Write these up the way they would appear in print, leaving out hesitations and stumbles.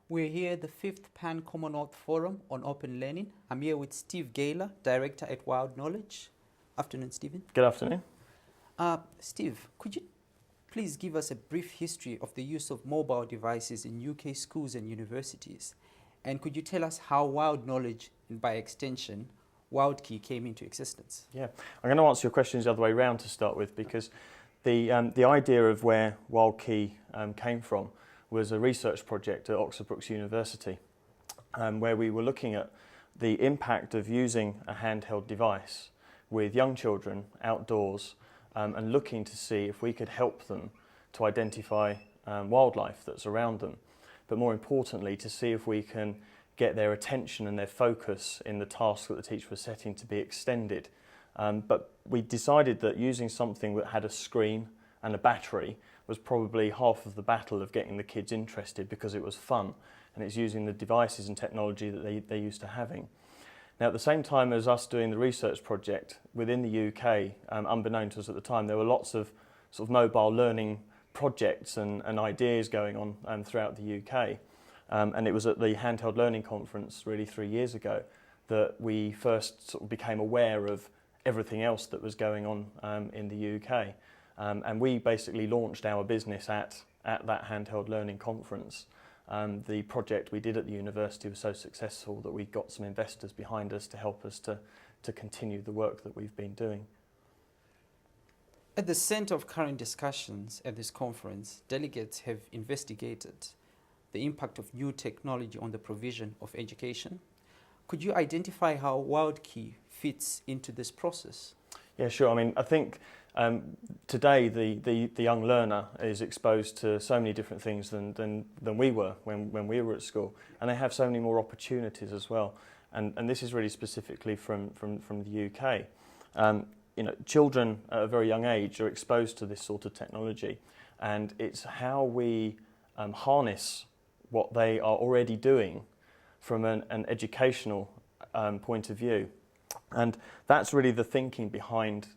We're here at the 5th Pan Commonwealth Forum on Open Learning. I'm here with Steve Gayler, Director at Wild Knowledge. Afternoon, Stephen. Good afternoon. Steve, could you please give us a brief history of the use of mobile devices in UK schools and universities? And could you tell us how Wild Knowledge, and by extension, WildKey came into existence? Yeah, I'm going to answer your questions the other way around to start with, because the idea of where WildKey came from was a research project at Oxford Brookes University, where we were looking at the impact of using a handheld device with young children outdoors and looking to see if we could help them to identify wildlife that's around them, but more importantly to see if we can get their attention and their focus in the task that the teacher was setting to be extended. But we decided that using something that had a screen and a battery was probably half of the battle of getting the kids interested, because it was fun and it's using the devices and technology that they're used to having. Now, at the same time as us doing the research project within the UK, unbeknown to us at the time, there were lots of sort of mobile learning projects and ideas going on throughout the UK. And it was at the Handheld Learning Conference really 3 years ago that we first sort of became aware of everything else that was going on in the UK. And we basically launched our business at that Handheld Learning Conference. The project we did at the university was so successful that we got some investors behind us to help us to continue the work that we've been doing. At the center of current discussions at this conference, delegates have investigated the impact of new technology on the provision of education. Could you identify how WildKey fits into this process? Yeah, sure. I mean, I think today the young learner is exposed to so many different things than we were when we were at school, and they have so many more opportunities as well. And this is really specifically from the UK. You know, children at a very young age are exposed to this sort of technology, and it's how we harness what they are already doing from an educational point of view. And that's really the thinking behind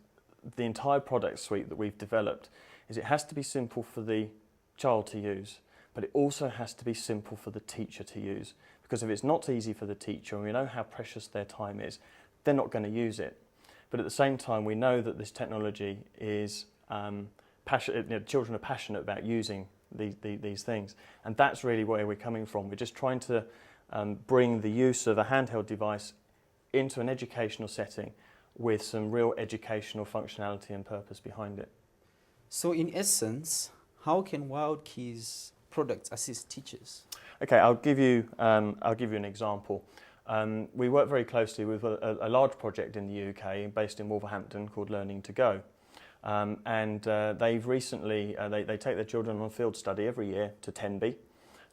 the entire product suite that we've developed. Is it has to be simple for the child to use, but it also has to be simple for the teacher to use. Because if it's not easy for the teacher, and we know how precious their time is, they're not going to use it. But at the same time, we know that this technology is passionate. You know, children are passionate about using these things, and that's really where we're coming from. We're just trying to bring the use of a handheld device into an educational setting with some real educational functionality and purpose behind it. So in essence, how can WildKey's products assist teachers? Okay, I'll give you an example. We work very closely with a large project in the UK based in Wolverhampton called Learning to Go. And they've recently, they take their children on a field study every year to Tenby.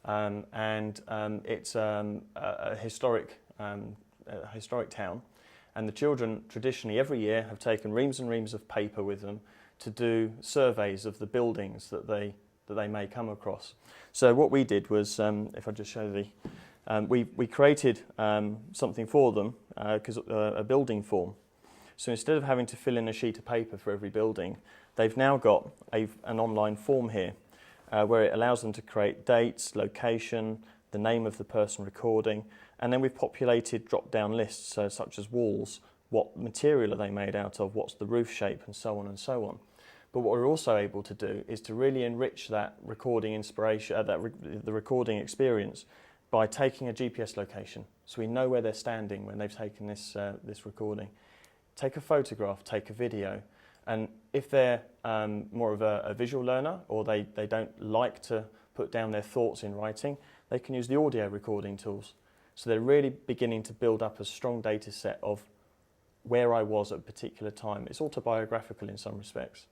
It's a historic town. And the children traditionally every year have taken reams and reams of paper with them to do surveys of the buildings that they may come across. So what we did was, if I just show we created something for them, a building form. So instead of having to fill in a sheet of paper for every building, they've now got an online form here where it allows them to create dates, location, the name of the person recording, and then we've populated drop-down lists, so such as walls, what material are they made out of, what's the roof shape, and so on and so on. But what we're also able to do is to really enrich that recording inspiration, the recording experience, by taking a GPS location, so we know where they're standing when they've taken this recording. Take a photograph, take a video, and if they're more of a visual learner, or they don't like to put down their thoughts in writing, they can use the audio recording tools. So they're really beginning to build up a strong data set of where I was at a particular time. It's autobiographical in some respects.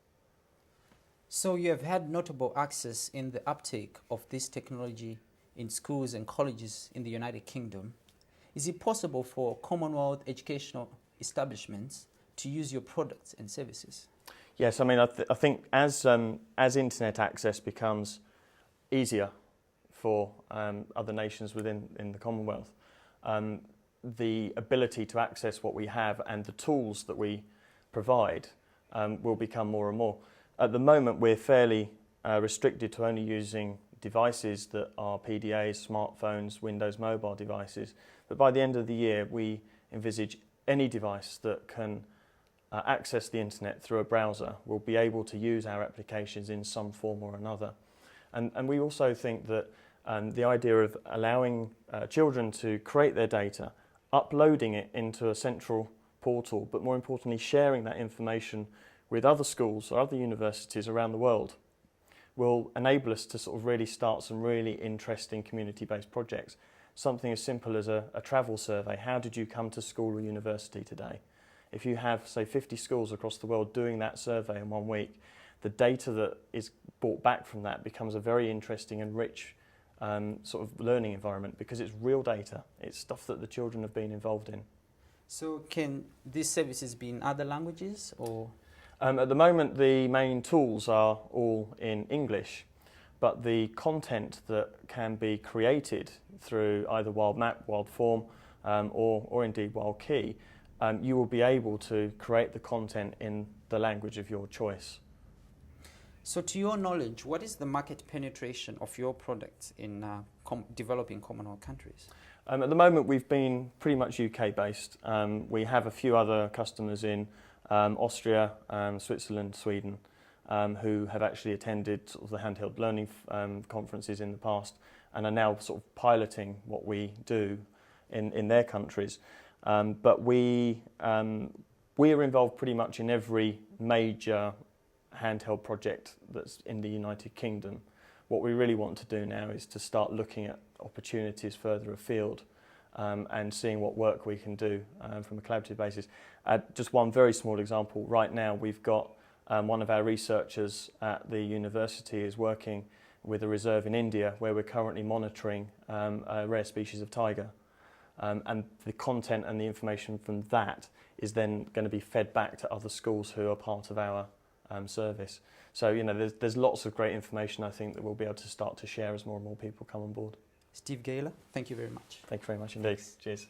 So you have had notable access in the uptake of this technology in schools and colleges in the United Kingdom. Is it possible for Commonwealth educational establishments to use your products and services? Yes, I mean, I think as internet access becomes easier for other nations within the Commonwealth, the ability to access what we have and the tools that we provide will become more and more. At the moment, we're fairly restricted to only using devices that are PDAs, smartphones, Windows mobile devices. But by the end of the year, we envisage any device that can access the internet through a browser will be able to use our applications in some form or another. And we also think that the idea of allowing children to create their data, uploading it into a central portal, but more importantly sharing that information with other schools or other universities around the world will enable us to sort of really start some really interesting community-based projects. Something as simple as a travel survey. How did you come to school or university today? If you have, say, 50 schools across the world doing that survey in 1 week, the data that is brought back from that becomes a very interesting and rich sort of learning environment, because it's real data. It's stuff that the children have been involved in. So can these services be in other languages, or? At the moment, the main tools are all in English, but the content that can be created through either WildMap, WildForm, or indeed WildKey, you will be able to create the content in the language of your choice. So to your knowledge, what is the market penetration of your products in developing Commonwealth countries? At the moment, we've been pretty much UK-based. We have a few other customers in Austria, Switzerland, Sweden, who have actually attended sort of the handheld learning conferences in the past and are now sort of piloting what we do in their countries. But we are involved pretty much in every major handheld project that's in the United Kingdom. What we really want to do now is to start looking at opportunities further afield and seeing what work we can do from a collaborative basis. Just one very small example, right now we've got one of our researchers at the university is working with a reserve in India where we're currently monitoring a rare species of tiger. And the content and the information from that is then going to be fed back to other schools who are part of our service. So, you know, there's lots of great information, I think, that we'll be able to start to share as more and more people come on board. Steve Gayler, thank you very much. Thank you very much indeed. Cheers.